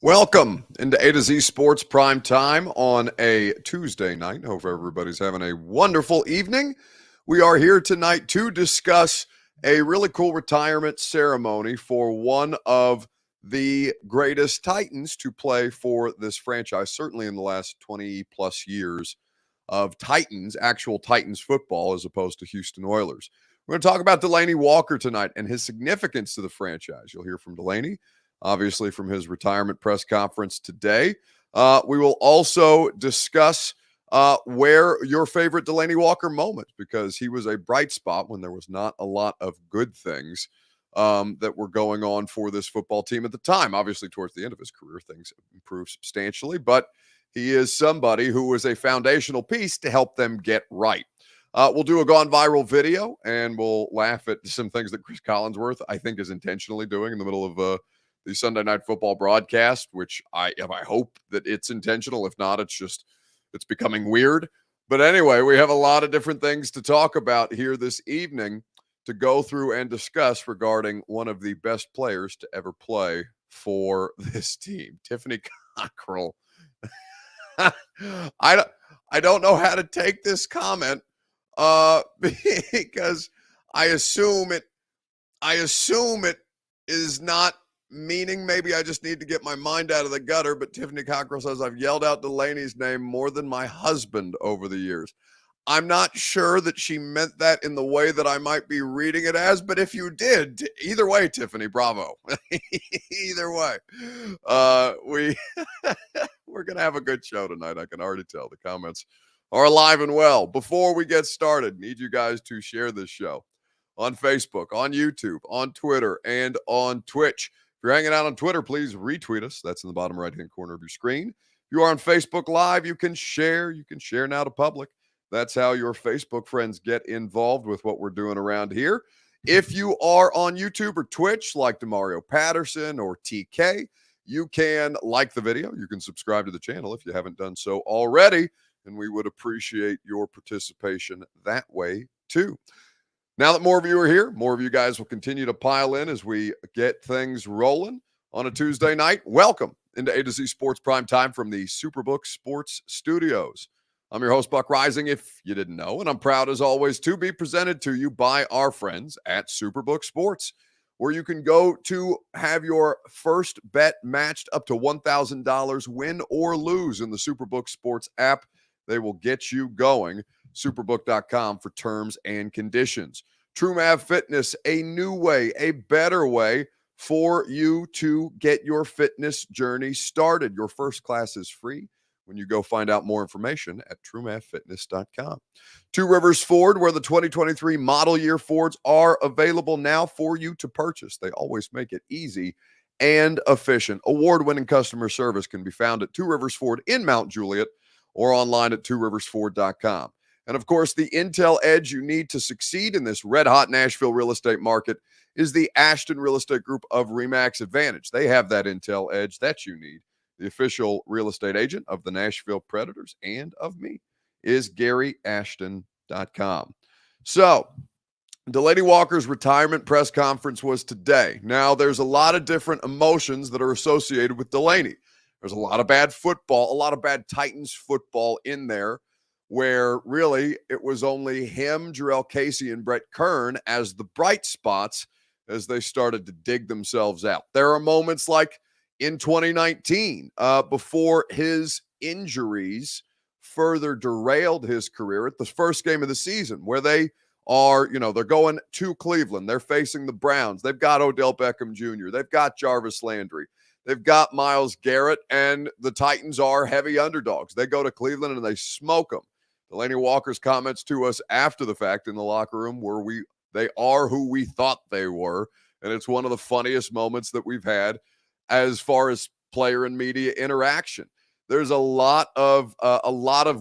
Welcome into A to Z Sports Prime Time on a Tuesday night. Hope everybody's having a wonderful evening. We are here tonight to discuss a really cool retirement ceremony for one of the greatest Titans to play for this franchise, certainly in the last 20 plus years of Titans, actual Titans football, as opposed to Houston Oilers. We're going to talk about Delanie Walker tonight and his significance to the franchise. You'll hear from Delanie, obviously, from his retirement press conference today. We will also discuss where your favorite Delanie Walker moment, because he was a bright spot when there was not a lot of good things that were going on for this football team at the time. Obviously, towards the end of his career, things improved substantially, but he is somebody who was a foundational piece to help them get right. We'll do a gone viral video, and we'll laugh at some things that Chris Collinsworth, I think, is intentionally doing in the middle of the Sunday Night Football broadcast, which I hope that it's intentional. If not, it's becoming weird. But anyway, we have a lot of different things to talk about here this evening to go through and discuss regarding one of the best players to ever play for this team, Tiffany Cockrell. I don't know how to take this comment because I assume it is not meaning. Maybe I just need to get my mind out of the gutter. But Tiffany Cockrell says, I've yelled out Delanie's name more than my husband over the years. I'm not sure that she meant that in the way that I might be reading it as, but if you did, either way, Tiffany, bravo. Either way. We're going to have a good show tonight. I can already tell. The comments are alive and well. Before we get started, need you guys to share this show on Facebook, on YouTube, on Twitter, and on Twitch. If you're hanging out on Twitter, please retweet us. That's in the bottom right-hand corner of your screen. If you are on Facebook Live, you can share. You can share now to public. That's how your Facebook friends get involved with what we're doing around here. If you are on YouTube or Twitch, like DeMario Patterson or TK, you can like the video. You can subscribe to the channel if you haven't done so already, and we would appreciate your participation that way too. Now that more of you are here, more of you guys will continue to pile in as we get things rolling on a Tuesday night. Welcome into A to Z Sports Prime Time from the Superbook Sports Studios. I'm your host, Buck Rising, if you didn't know, and I'm proud, as always, to be presented to you by our friends at Superbook Sports, where you can go to have your first bet matched up to $1,000, win or lose, in the Superbook Sports app. They will get you going. Superbook.com for terms and conditions. TrueMav Fitness, a new way, a better way for you to get your fitness journey started. Your first class is free when you go find out more information at TrueMavFitness.com. Two Rivers Ford, where the 2023 model year Fords are available now for you to purchase. They always make it easy and efficient. Award-winning customer service can be found at Two Rivers Ford in Mount Juliet or online at tworiversford.com. And of course, the intel edge you need to succeed in this red-hot Nashville real estate market is the Ashton Real Estate Group of RE/MAX Advantage. They have that intel edge that you need. The official real estate agent of the Nashville Predators and of me is GaryAshton.com. So, Delanie Walker's retirement press conference was today. Now, there's a lot of different emotions that are associated with Delanie. There's a lot of bad football, a lot of bad Titans football in there, where really it was only him, Jarrell Casey, and Brett Kern as the bright spots as they started to dig themselves out. There are moments like in 2019, before his injuries further derailed his career, at the first game of the season, where they are, they're going to Cleveland. They're facing the Browns. They've got Odell Beckham Jr. They've got Jarvis Landry. They've got Myles Garrett, and the Titans are heavy underdogs. They go to Cleveland and they smoke them. Delanie Walker's comments to us after the fact in the locker room were, they are who we thought they were, and it's one of the funniest moments that we've had as far as player and media interaction. There's a lot of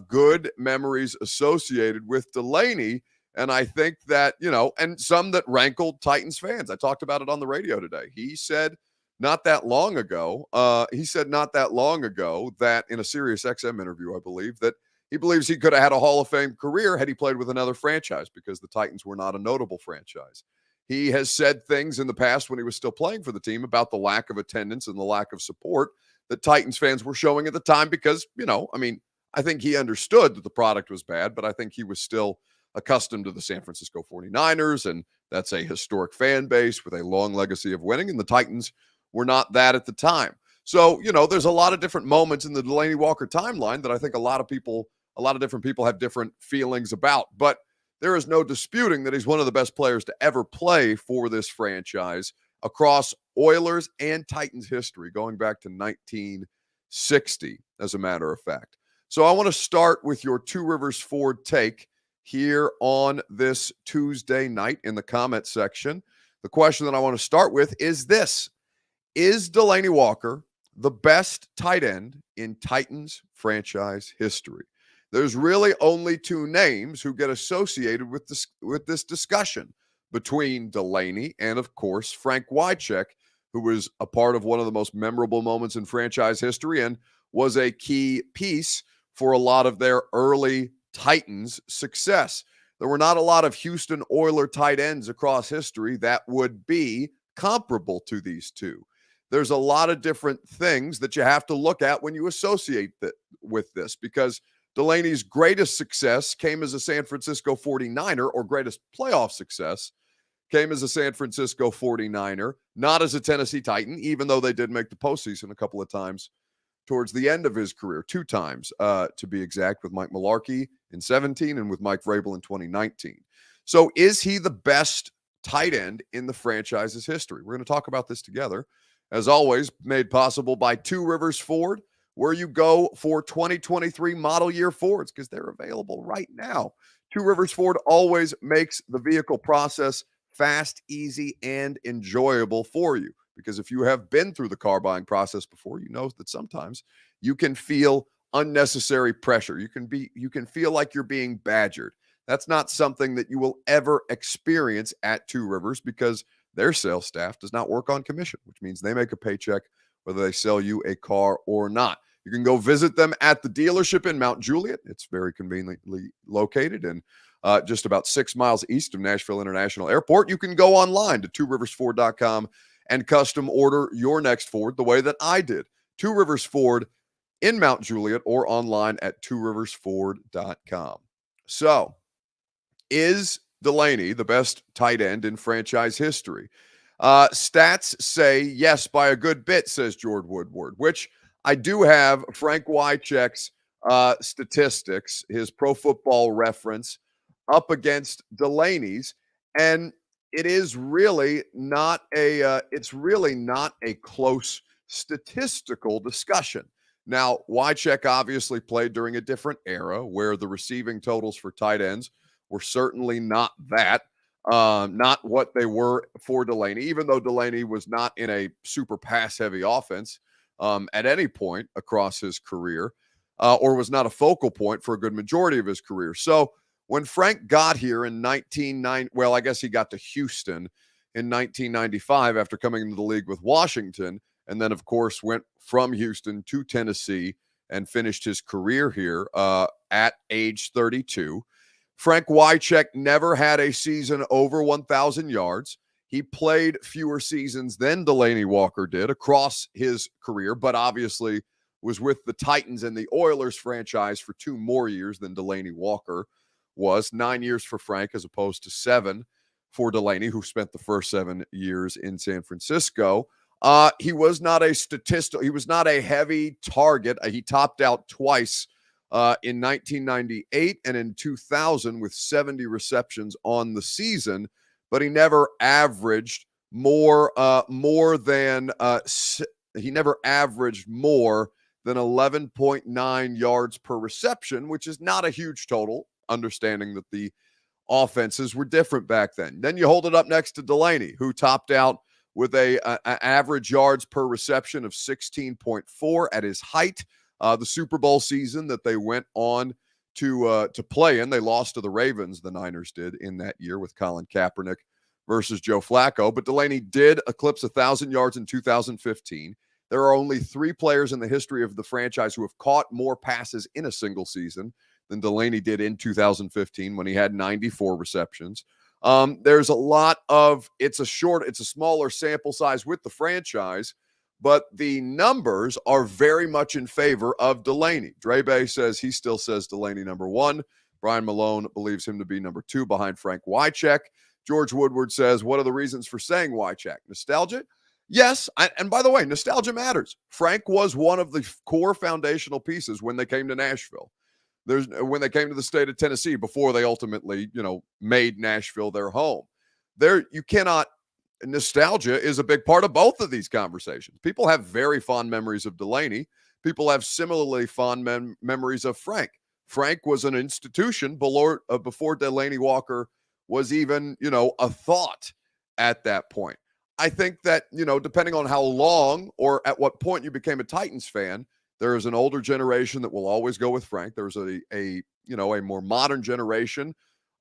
good memories associated with Delanie, and I think that, and some that rankled Titans fans. I talked about it on the radio today. He said not that long ago that in a Sirius XM interview, I believe, that he believes he could have had a Hall of Fame career had he played with another franchise, because the Titans were not a notable franchise. He has said things in the past when he was still playing for the team about the lack of attendance and the lack of support that Titans fans were showing at the time because, I think he understood that the product was bad, but I think he was still accustomed to the San Francisco 49ers, and that's a historic fan base with a long legacy of winning, and the Titans were not that at the time. So, there's a lot of different moments in the Delanie Walker timeline that I think a lot of different people have different feelings about, but there is no disputing that he's one of the best players to ever play for this franchise across Oilers and Titans history, going back to 1960, as a matter of fact. So I want to start with your Two Rivers Ford take here on this Tuesday night in the comment section. The question that I want to start with is this: is Delanie Walker the best tight end in Titans franchise history? There's really only two names who get associated with this discussion between Delanie and, of course, Frank Wycheck, who was a part of one of the most memorable moments in franchise history and was a key piece for a lot of their early Titans success. There were not a lot of Houston Oiler tight ends across history that would be comparable to these two. There's a lot of different things that you have to look at when you associate with this, because Delanie's greatest success came as a San Francisco 49er, or greatest playoff success came as a San Francisco 49er, not as a Tennessee Titan, even though they did make the postseason a couple of times towards the end of his career, 2 times to be exact, with Mike Mularkey in 2017 and with Mike Vrabel in 2019. So is he the best tight end in the franchise's history? We're going to talk about this together. As always, made possible by Two Rivers Ford, where you go for 2023 model year Fords, because they're available right now. Two Rivers Ford always makes the vehicle process fast, easy, and enjoyable for you. Because if you have been through the car buying process before, you know that sometimes you can feel unnecessary pressure. You can feel like you're being badgered. That's not something that you will ever experience at Two Rivers, because their sales staff does not work on commission, which means they make a paycheck whether they sell you a car or not. You can go visit them at the dealership in Mount Juliet. It's very conveniently located and just about 6 miles east of Nashville International Airport. You can go online to tworiversford.com and custom order your next Ford the way that I did. Two Rivers Ford in Mount Juliet, or online at tworiversford.com. So, is Delanie the best tight end in franchise history? Stats say yes by a good bit, says George Woodward, which I do have Frank Wycheck's statistics, his Pro Football Reference, up against Delanie's, and it is really not a close statistical discussion. Now, Wycheck obviously played during a different era where the receiving totals for tight ends were certainly not not what they were for Delanie, even though Delanie was not in a super pass-heavy offense at any point across his career, or was not a focal point for a good majority of his career. So when Frank got here in I guess he got to Houston in 1995 after coming into the league with Washington, and then, of course, went from Houston to Tennessee and finished his career here at age 32. Frank Wycheck never had a season over 1,000 yards. He played fewer seasons than Delanie Walker did across his career, but obviously was with the Titans and the Oilers franchise for 2 more years than Delanie Walker was. 9 years for Frank as opposed to 7 for Delanie, who spent the first 7 years in San Francisco. He was not a heavy target. He topped out twice in 1998 and in 2000 with 70 receptions on the season, but he never averaged more than 11.9 yards per reception, which is not a huge total, understanding that the offenses were different back then. Then you hold it up next to Delanie, who topped out with a average yards per reception of 16.4 at his height. The Super Bowl season that they went on to play in, they lost to the Ravens, the Niners did, in that year with Colin Kaepernick versus Joe Flacco. But Delanie did eclipse 1,000 yards in 2015. There are only 3 players in the history of the franchise who have caught more passes in a single season than Delanie did in 2015 when he had 94 receptions. There's a lot of, it's a smaller sample size with the franchise, but the numbers are very much in favor of Delanie. Drebe says he still says Delanie number one. Brian Malone believes him to be number two behind Frank Wycheck. George Woodward says, what are the reasons for saying Wycheck? Nostalgia? Yes, and by the way, nostalgia matters. Frank was one of the core foundational pieces when they came to Nashville. When they came to the state of Tennessee before they ultimately, made Nashville their home. Nostalgia is a big part of both of these conversations. People have very fond memories of Delanie. People have similarly fond memories of Frank. Frank was an institution before Delanie Walker was even, a thought at that point. I think that, depending on how long or at what point you became a Titans fan, there is an older generation that will always go with Frank. There's a more modern generation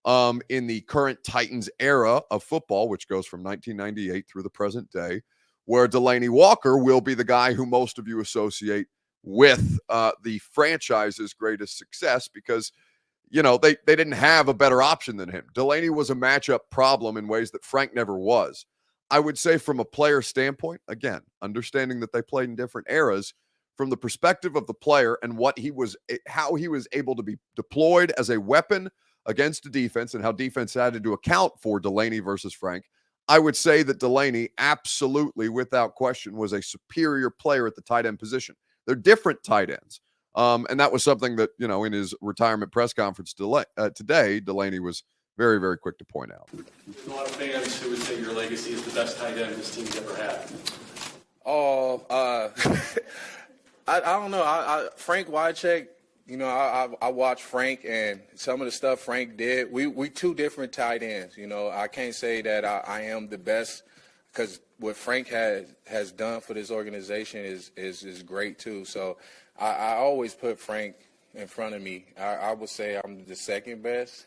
in the current Titans era of football, which goes from 1998 through the present day, where Delanie Walker will be the guy who most of you associate with the franchise's greatest success because, they didn't have a better option than him. Delanie was a matchup problem in ways that Frank never was. I would say from a player standpoint, again, understanding that they played in different eras, from the perspective of the player and how he was able to be deployed as a weapon against the defense and how defense had to account for Delanie versus Frank, I would say that Delanie absolutely, without question, was a superior player at the tight end position. They're different tight ends. And that was something that, in his retirement press conference today, Delanie was very, very quick to point out. There's a lot of fans who would say your legacy is the best tight end this team's ever had. I don't know. Frank Wycheck, I watched Frank and some of the stuff Frank did. We two different tight ends. I can't say that I am the best because what Frank has done for this organization is great too. So I always put Frank in front of me. I would say I'm the second best.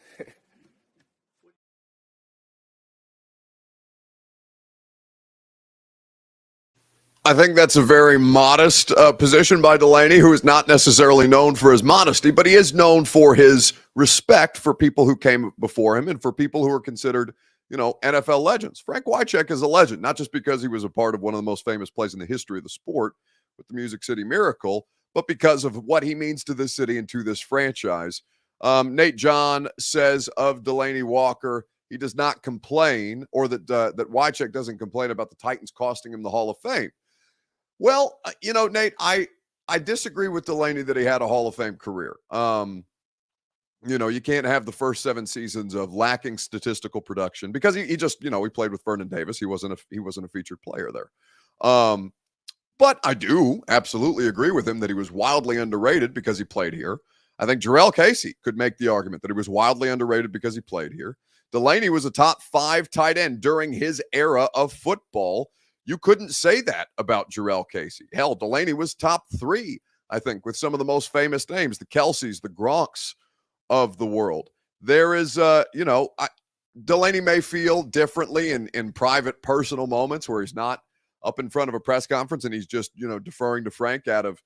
I think that's a very modest position by Delanie, who is not necessarily known for his modesty, but he is known for his respect for people who came before him and for people who are considered, NFL legends. Frank Wycheck is a legend, not just because he was a part of one of the most famous plays in the history of the sport with the Music City Miracle, but because of what he means to this city and to this franchise. Nate John says of Delanie Walker, he does not complain, or that Wycheck doesn't complain about the Titans costing him the Hall of Fame. Well, Nate, I disagree with Delanie that he had a Hall of Fame career. You can't have the first 7 seasons of lacking statistical production because he just, he played with Vernon Davis. He wasn't a featured player there. But I do absolutely agree with him that he was wildly underrated because he played here. I think Jurrell Casey could make the argument that he was wildly underrated because he played here. Delanie was a top 5 tight end during his era of football. You couldn't say that about Jurrell Casey. Hell, Delanie was top 3, I think, with some of the most famous names, the Kelseys, the Gronks of the world. There is, Delanie may feel differently in private, personal moments where he's not up in front of a press conference and he's just, deferring to Frank out of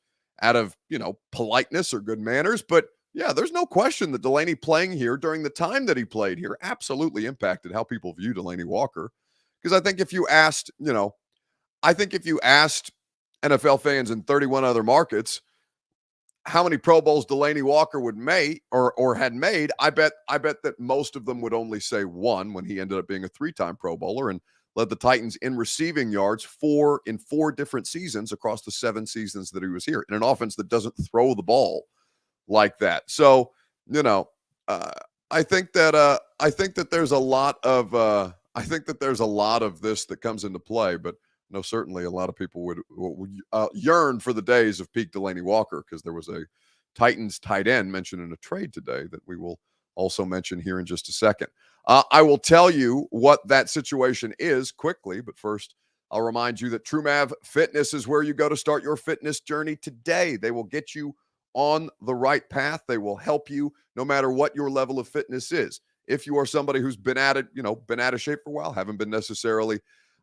politeness or good manners. But yeah, there's no question that Delanie playing here during the time that he played here absolutely impacted how people view Delanie Walker. Because I think if you asked NFL fans in 31 other markets how many Pro Bowls Delanie Walker would make or had made, I bet that most of them would only say 1 when he ended up being a 3-time Pro Bowler and led the Titans in receiving yards in 4 different seasons across the 7 seasons that he was here in an offense that doesn't throw the ball like that. So, I think that there's a lot of this that comes into play, but no, certainly a lot of people would yearn for the days of peak Delanie Walker because there was a Titans tight end mentioned in a trade today that we will also mention here in just a second. I will tell you what that situation is quickly, but first I'll remind you that TrueMav Fitness is where you go to start your fitness journey today. They will get you on the right path. They will help you no matter what your level of fitness is. If you are somebody who's been out of shape for a while, haven't been necessarily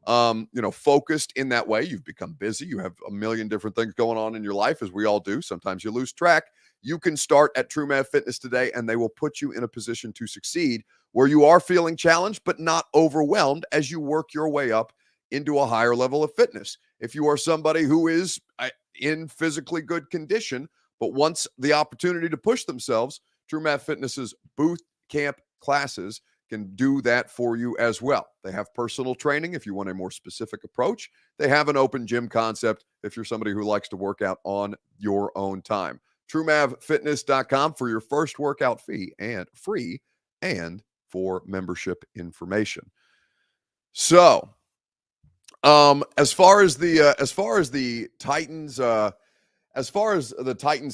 focused in that way, you've become busy, you have a million different things going on in your life, as we all do. Sometimes you lose track. You can start at TrueMav Fitness today, and they will put you in a position to succeed where you are feeling challenged, but not overwhelmed as you work your way up into a higher level of fitness. if you are somebody who is in physically good condition, but wants the opportunity to push themselves, True Math Fitness's boot camp classes can do that for you as well. They have personal training if you want a more specific approach. They have an open gym concept if you're somebody who likes to work out on your own time. TrueMavFitness.com for your first workout fee and free and for membership information. So, as far as the Titans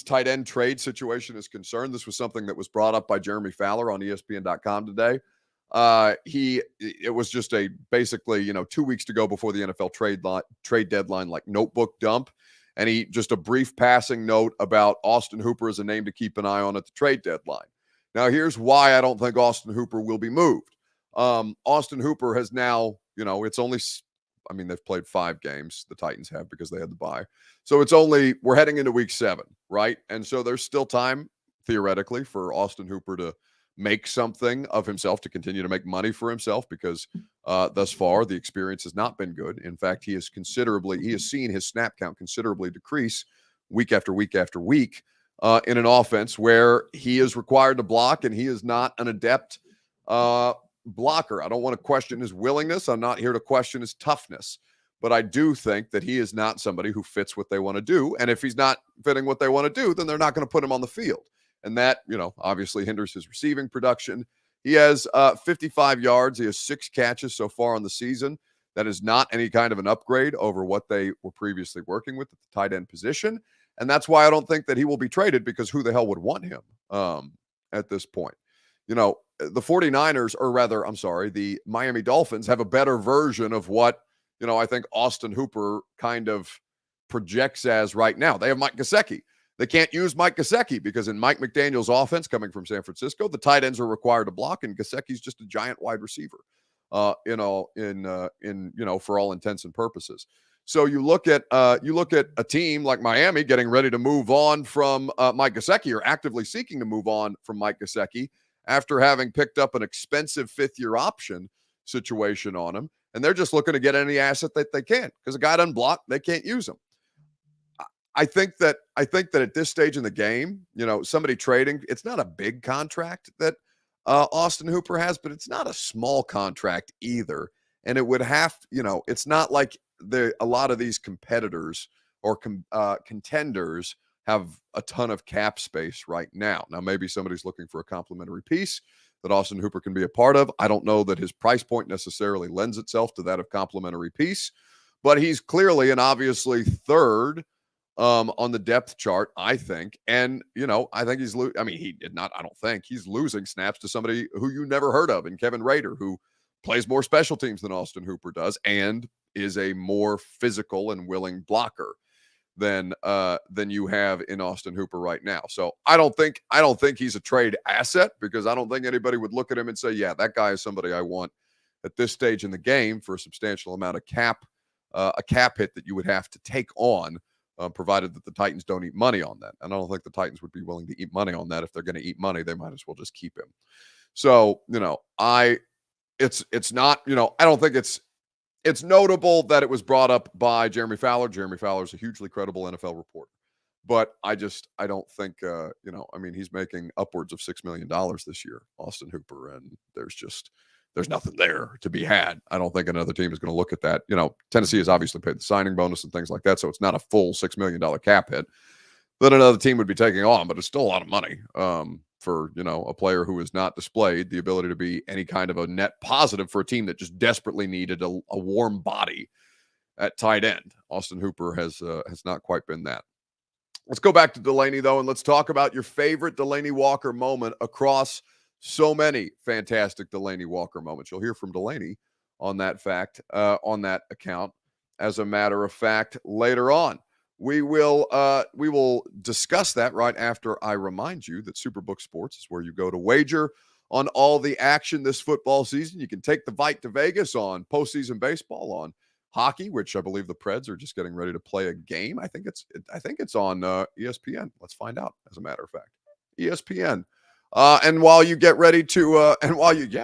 tight end trade situation is concerned, this was something that was brought up by Jeremy Fowler on ESPN.com today. It was just basically 2 weeks to go before the NFL trade deadline, like notebook dump. And he just a brief passing note about Austin Hooper as a name to keep an eye on at the trade deadline. Now, here's why I don't think Austin Hooper will be moved. Austin Hooper has now, it's only, they've played 5 games. The Titans have because they had the bye. So we're heading into week 7, right? And so there's still time, theoretically, for Austin Hooper to make something of himself, to continue to make money for himself, because thus far the experience has not been good. In fact, he has seen his snap count considerably decrease week after week after week in an offense where he is required to block, and he is not an adept blocker. I don't want to question his willingness. I'm not here to question his toughness, but I do think that he is not somebody who fits what they want to do. And if he's not fitting what they want to do, then they're not going to put him on the field. And that, obviously hinders his receiving production. He has 55 yards. He has 6 catches so far on the season. That is not any kind of an upgrade over what they were previously working with at the tight end position. And that's why I don't think that he will be traded, because who the hell would want him at this point? The 49ers, or rather, the Miami Dolphins have a better version of what, I think Austin Hooper kind of projects as right now. They have Mike Gesicki. They can't use Mike Gesicki because in Mike McDaniel's offense coming from San Francisco, the tight ends are required to block, and Gesicki's just a giant wide receiver, for all intents and purposes. So you look at a team like Miami getting ready to move on from Mike Gesicki, or actively seeking to move on from Mike Gesicki after having picked up an expensive 5th-year option situation on him, and they're just looking to get any asset that they can, because a guy doesn't block, they can't use him. I think that at this stage in the game, somebody trading, it's not a big contract that Austin Hooper has, but it's not a small contract either. And it would have, it's not like a lot of these competitors or contenders have a ton of cap space right now. Now, maybe somebody's looking for a complimentary piece that Austin Hooper can be a part of. I don't know that his price point necessarily lends itself to that of complimentary piece, but he's clearly and obviously third on the depth chart, I think. And, I think he's he's losing snaps to somebody who you never heard of in Kevin Rader, who plays more special teams than Austin Hooper does and is a more physical and willing blocker than you have in Austin Hooper right now. So I don't think he's a trade asset, because I don't think anybody would look at him and say, yeah, that guy is somebody I want at this stage in the game for a substantial amount of a cap hit that you would have to take on. Provided that the Titans don't eat money on that. And I don't think the Titans would be willing to eat money on that. If they're going to eat money, they might as well just keep him. So, it's not, I don't think it's notable that it was brought up by Jeremy Fowler. Jeremy Fowler is a hugely credible NFL reporter. But I don't think, he's making upwards of $6 million this year, Austin Hooper, and there's nothing there to be had. I don't think another team is going to look at that. Tennessee has obviously paid the signing bonus and things like that, so it's not a full $6 million cap hit that another team would be taking on, but it's still a lot of money for, a player who has not displayed the ability to be any kind of a net positive for a team that just desperately needed a warm body at tight end. Austin Hooper has not quite been that. Let's go back to Delanie, though, and let's talk about your favorite Delanie Walker moment across so many fantastic Delanie Walker moments. You'll hear from Delanie on that account, as a matter of fact, later on. We will discuss that right after I remind you that Superbook Sports is where you go to wager on all the action this football season. You can take the Vite to Vegas on postseason baseball, on hockey, which I believe the Preds are just getting ready to play a game. I think it's on ESPN. Let's find out, as a matter of fact. ESPN. And while you get ready to,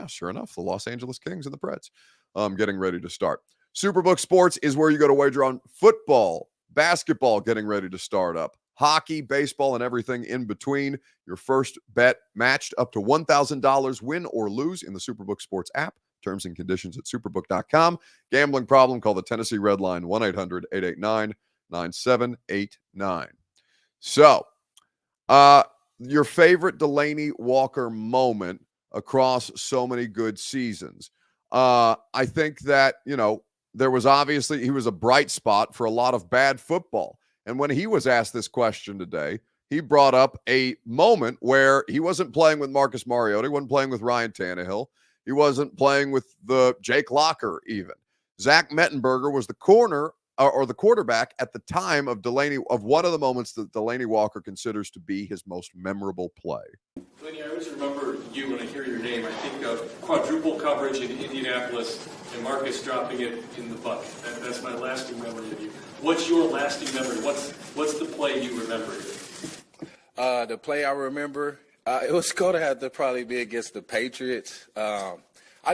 sure enough, the Los Angeles Kings and the Preds getting ready to start. Superbook Sports is where you go to wager on football, basketball getting ready to start up, hockey, baseball, and everything in between. Your first bet matched up to $1,000, win or lose, in the Superbook Sports app. Terms and conditions at superbook.com. Gambling problem? Call the Tennessee Red Line, 1-800-889-9789. So, your favorite Delanie Walker moment across so many good seasons. I think that, there was obviously, he was a bright spot for a lot of bad football. And when he was asked this question today, he brought up a moment where he wasn't playing with Marcus Mariota. He wasn't playing with Ryan Tannehill. He wasn't playing with the Jake Locker even. Zach Mettenberger was the corner or the quarterback at the time of one of the moments that Delanie Walker considers to be his most memorable play. Delanie, I always remember you when I hear your name. I think of quadruple coverage in Indianapolis and Marcus dropping it in the bucket. That's my lasting memory of you. What's your lasting memory? What's the play you remember? The play I remember, it was going to have to probably be against the Patriots. I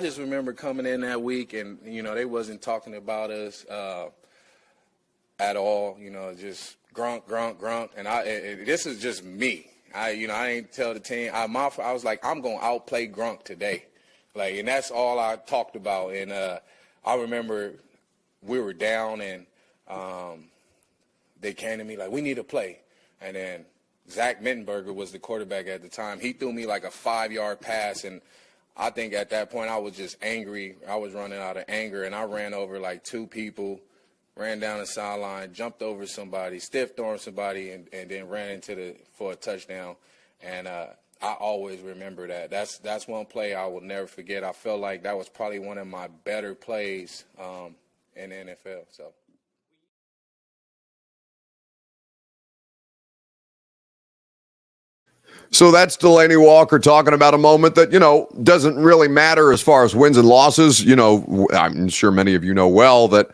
just remember coming in that week and, they wasn't talking about us at all, just grunk. And this is just me. I ain't tell the team. I was like, I'm going to outplay Grunk today. And that's all I talked about. And I remember we were down and they came to me like, we need to play. And then Zach Mettenberger was the quarterback at the time. He threw me like a 5-yard pass, and I think at that point I was just angry. I was running out of anger, and I ran over like 2 people, ran down the sideline, jumped over somebody, stiff-armed somebody, and then ran for a touchdown. And I always remember that. That's one play I will never forget. I felt like that was probably one of my better plays in the NFL. So that's Delanie Walker talking about a moment that, doesn't really matter as far as wins and losses. I'm sure many of you know well that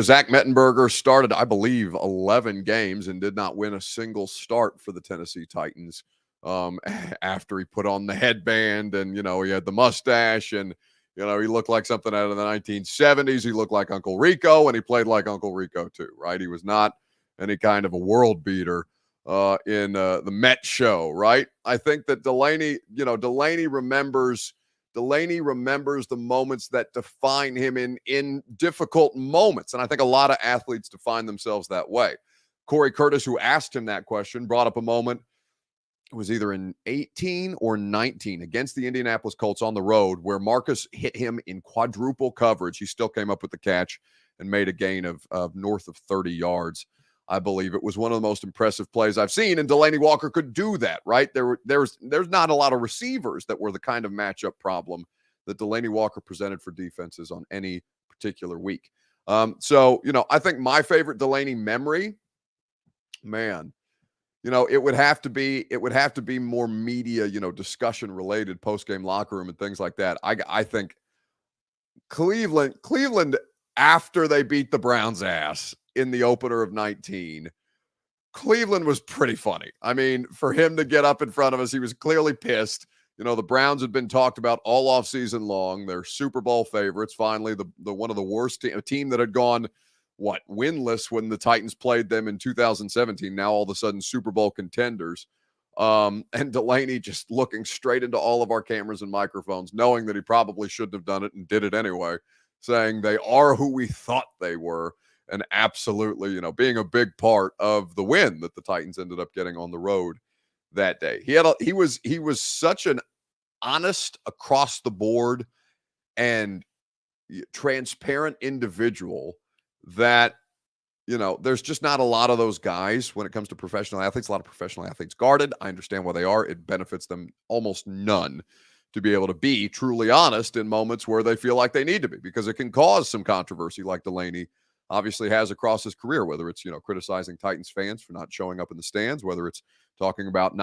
Zach Mettenberger started, I believe, 11 games and did not win a single start for the Tennessee Titans after he put on the headband and, he had the mustache and, he looked like something out of the 1970s. He looked like Uncle Rico, and he played like Uncle Rico too, right? He was not any kind of a world beater in the Met show, right? I think that Delanie remembers the moments that define him in difficult moments. And I think a lot of athletes define themselves that way. Corey Curtis, who asked him that question, brought up a moment. It was either in 18 or 19 against the Indianapolis Colts on the road where Marcus hit him in quadruple coverage. He still came up with the catch and made a gain of north of 30 yards. I believe it was one of the most impressive plays I've seen, and Delanie Walker could do that, right? There's not a lot of receivers that were the kind of matchup problem that Delanie Walker presented for defenses on any particular week. So, I think my favorite Delanie memory, man, it would have to be more media, discussion related, post-game locker room and things like that. I think Cleveland after they beat the Browns' ass in the opener of 19, Cleveland was pretty funny. I mean, for him to get up in front of us, he was clearly pissed. The Browns had been talked about all off season long. They're Super Bowl favorites. Finally, the one of the worst team that had gone winless when the Titans played them in 2017. Now all of a sudden Super Bowl contenders. And Delanie just looking straight into all of our cameras and microphones, knowing that he probably shouldn't have done it and did it anyway, saying they are who we thought they were. And absolutely, being a big part of the win that the Titans ended up getting on the road that day. He was such an honest, across the board and transparent individual that, there's just not a lot of those guys when it comes to professional athletes. A lot of professional athletes guarded. I understand why they are. It benefits them almost none to be able to be truly honest in moments where they feel like they need to be, because it can cause some controversy like Delanie obviously has across his career, whether it's, criticizing Titans fans for not showing up in the stands, whether it's talking about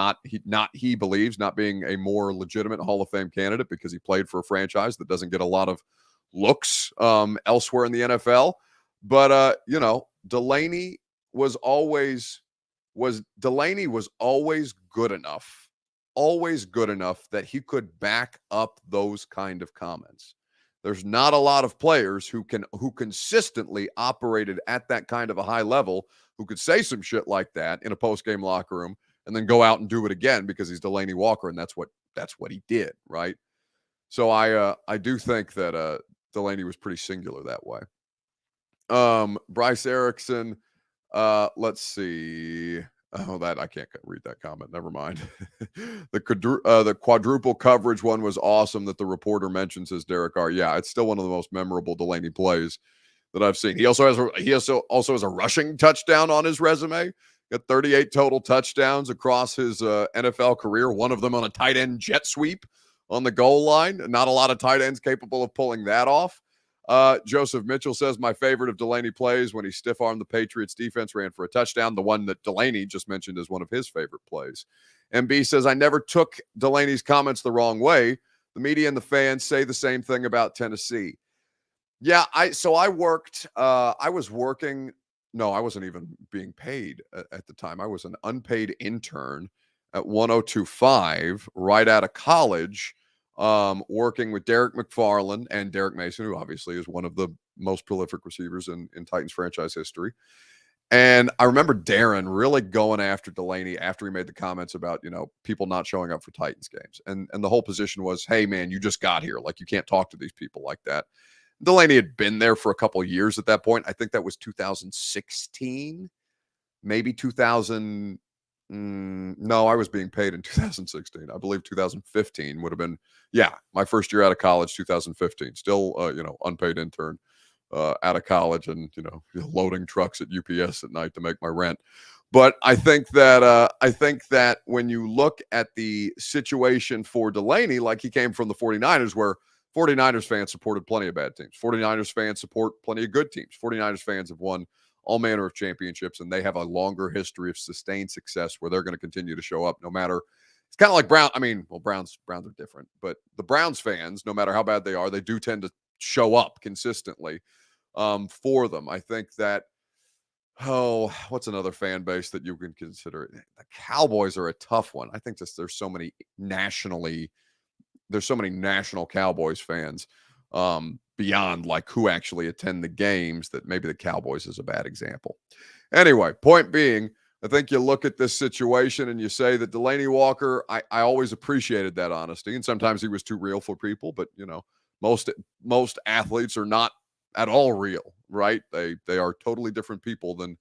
he believes not being a more legitimate Hall of Fame candidate because he played for a franchise that doesn't get a lot of looks elsewhere in the NFL. But, Delanie was always good enough that he could back up those kind of comments. There's not a lot of players who consistently operated at that kind of a high level, who could say some shit like that in a post-game locker room and then go out and do it again because he's Delanie Walker, and that's what he did, right? So I do think that Delanie was pretty singular that way. Bryce Erickson, let's see. Oh, that I can't read that comment. Never mind. The quadruple coverage one was awesome that the reporter mentions, says Derek R. Yeah, it's still one of the most memorable Delanie plays that I've seen. He also has a rushing touchdown on his resume. Got 38 total touchdowns across his NFL career. One of them on a tight end jet sweep on the goal line. Not a lot of tight ends capable of pulling that off. Joseph Mitchell says, my favorite of Delanie plays when he stiff-armed the Patriots defense, ran for a touchdown. The one that Delanie just mentioned is one of his favorite plays. MB says, I never took Delanie's comments the wrong way. The media and the fans say the same thing about Tennessee. Yeah, I wasn't even being paid at the time. I was an unpaid intern at 102.5 right out of college, working with Derek McFarland and Derek Mason, who obviously is one of the most prolific receivers in Titans franchise history. And I remember Darren really going after Delanie after he made the comments about, people not showing up for Titans games. And the whole position was, hey, man, you just got here. Like, you can't talk to these people like that. Delanie had been there for a couple of years at that point. I think that was 2016, maybe 2000. No, I was being paid in 2016. I believe 2015 would have been, my first year out of college, 2015. Still, unpaid intern out of college and, loading trucks at UPS at night to make my rent. But I think that when you look at the situation for Delanie, like he came from the 49ers, where 49ers fans supported plenty of bad teams. 49ers fans support plenty of good teams. 49ers fans have won all manner of championships, and they have a longer history of sustained success where they're going to continue to show up no matter. It's kind of like Browns are different, but the Browns fans, no matter how bad they are, they do tend to show up consistently for them. I think that, what's another fan base that you can consider? The Cowboys are a tough one. I think there's so many national Cowboys fans beyond like who actually attend the games, that maybe the Cowboys is a bad example. Anyway, point being, I think you look at this situation and you say that Delanie Walker, I always appreciated that honesty. And sometimes he was too real for people, but most athletes are not at all real, right? They are totally different people than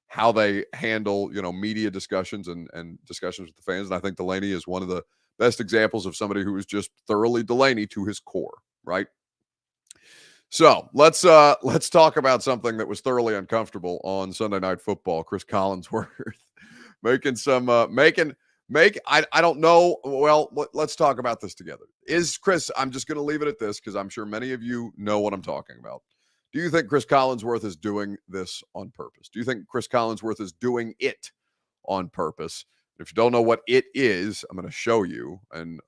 how they handle, media discussions and discussions with the fans. And I think Delanie is one of the best examples of somebody who is just thoroughly Delanie to his core, right? So let's talk about something that was thoroughly uncomfortable on Sunday Night Football. Chris Collinsworth making some I don't know. Well, let's talk about this together. Chris, I'm just going to leave it at this because I'm sure many of you know what I'm talking about. Do you think Chris Collinsworth is doing this on purpose? Do you think Chris Collinsworth is doing it on purpose? If you don't know what it is, I'm going to show you. And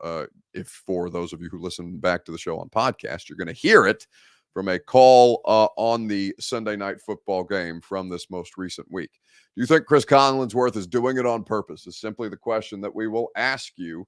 if for those of you who listen back to the show on podcast, you're going to hear it from a call on the Sunday Night Football game from this most recent week. Do you think Chris Collinsworth is doing it on purpose? Is simply the question that we will ask you.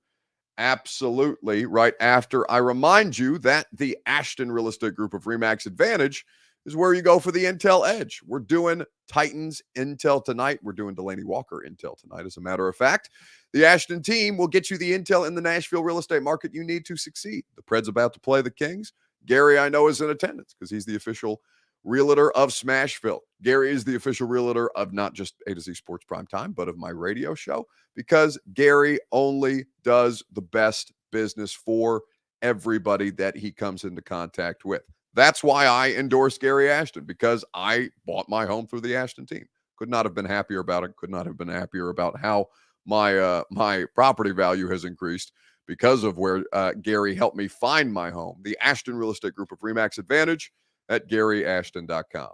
Absolutely. Right after I remind you that the Ashton Real Estate Group of RE/MAX Advantage is where you go for the Intel Edge. We're doing Titans Intel tonight. We're doing Delanie Walker Intel tonight. As a matter of fact, the Ashton team will get you the intel in the Nashville real estate market you need to succeed. The Preds about to play the Kings. Gary, I know, is in attendance because he's the official realtor of Smashville. Gary is the official realtor of not just A to Z Sports Primetime, but of my radio show, because Gary only does the best business for everybody that he comes into contact with. That's why I endorse Gary Ashton, because I bought my home through the Ashton team. Could not have been happier about it. Could not have been happier about how my property value has increased because of where Gary helped me find my home. The Ashton Real Estate Group of RE/MAX Advantage at GaryAshton.com.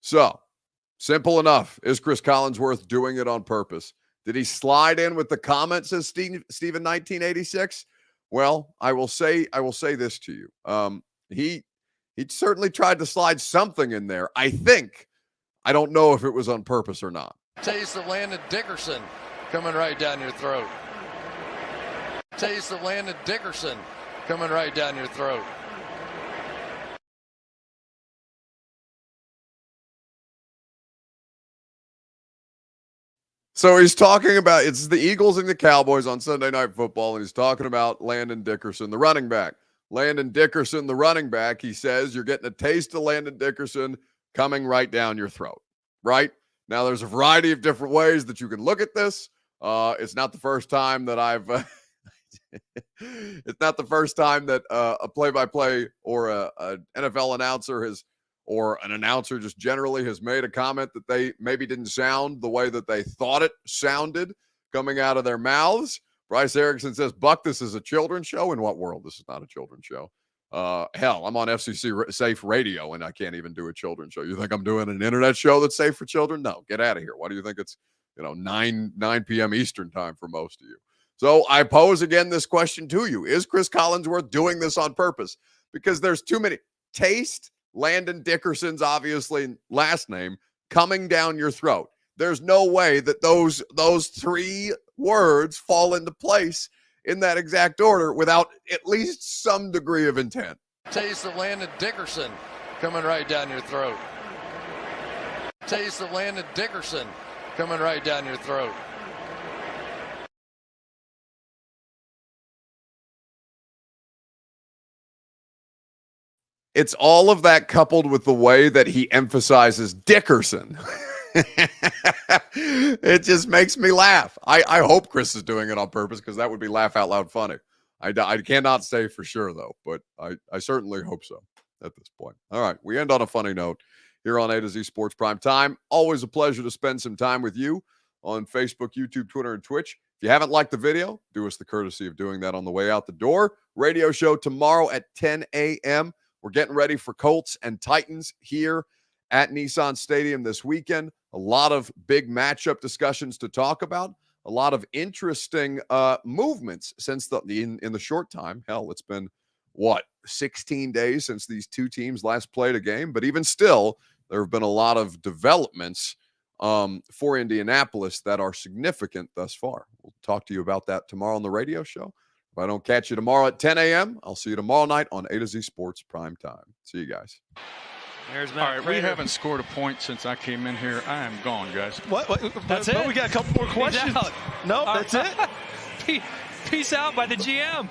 So, simple enough. Is Chris Collinsworth doing it on purpose? Did he slide in with the comments as Steven 1986? Well, I will say this to you. He certainly tried to slide something in there, I think. I don't know if it was on purpose or not. Taste of Landon Dickerson coming right down your throat. Taste of Landon Dickerson coming right down your throat. So he's talking about it's the Eagles and the Cowboys on Sunday Night Football, and he's talking about Landon Dickerson, the running back. Landon Dickerson, the running back, he says you're getting a taste of Landon Dickerson coming right down your throat, right? Now, there's a variety of different ways that you can look at this. It's not the first time that it's not the first time that a play-by-play or an NFL announcer or an announcer just generally has made a comment that they maybe didn't sound the way that they thought it sounded coming out of their mouths. Bryce Erickson says, Buck, this is a children's show. In what world? This is not a children's show. Hell, I'm on FCC safe radio and I can't even do a children's show. You think I'm doing an internet show that's safe for children? No, get out of here. Why do you think it's 9 p.m. Eastern time for most of you? So I pose again this question to you. Is Chris Collinsworth doing this on purpose? Because there's too many. Taste Landon Dickerson's obviously last name coming down your throat. There's no way that those 3 words fall into place in that exact order without at least some degree of intent. Taste of Landon Dickerson coming right down your throat. Taste of Landon Dickerson coming right down your throat. It's all of that coupled with the way that he emphasizes Dickerson. It just makes me laugh. I hope Chris is doing it on purpose because that would be laugh out loud funny. I cannot say for sure, though, but I certainly hope so at this point. All right, we end on a funny note here on A to Z Sports Prime Time. Always a pleasure to spend some time with you on Facebook, YouTube, Twitter, and Twitch. If you haven't liked the video, do us the courtesy of doing that on the way out the door. Radio show tomorrow at 10 a.m. We're getting ready for Colts and Titans here at Nissan Stadium this weekend. A lot of big matchup discussions to talk about. A lot of interesting movements since in the short time. Hell, it's been, 16 days since these two teams last played a game. But even still, there have been a lot of developments for Indianapolis that are significant thus far. We'll talk to you about that tomorrow on the radio show. If I don't catch you tomorrow at 10 a.m., I'll see you tomorrow night on A to Z Sports Prime Time. See you guys. All right, we haven't scored a point since I came in here. I am gone, guys. What? That's but it? We got a couple more questions. Peace out. No, that's it. Peace out by the GM.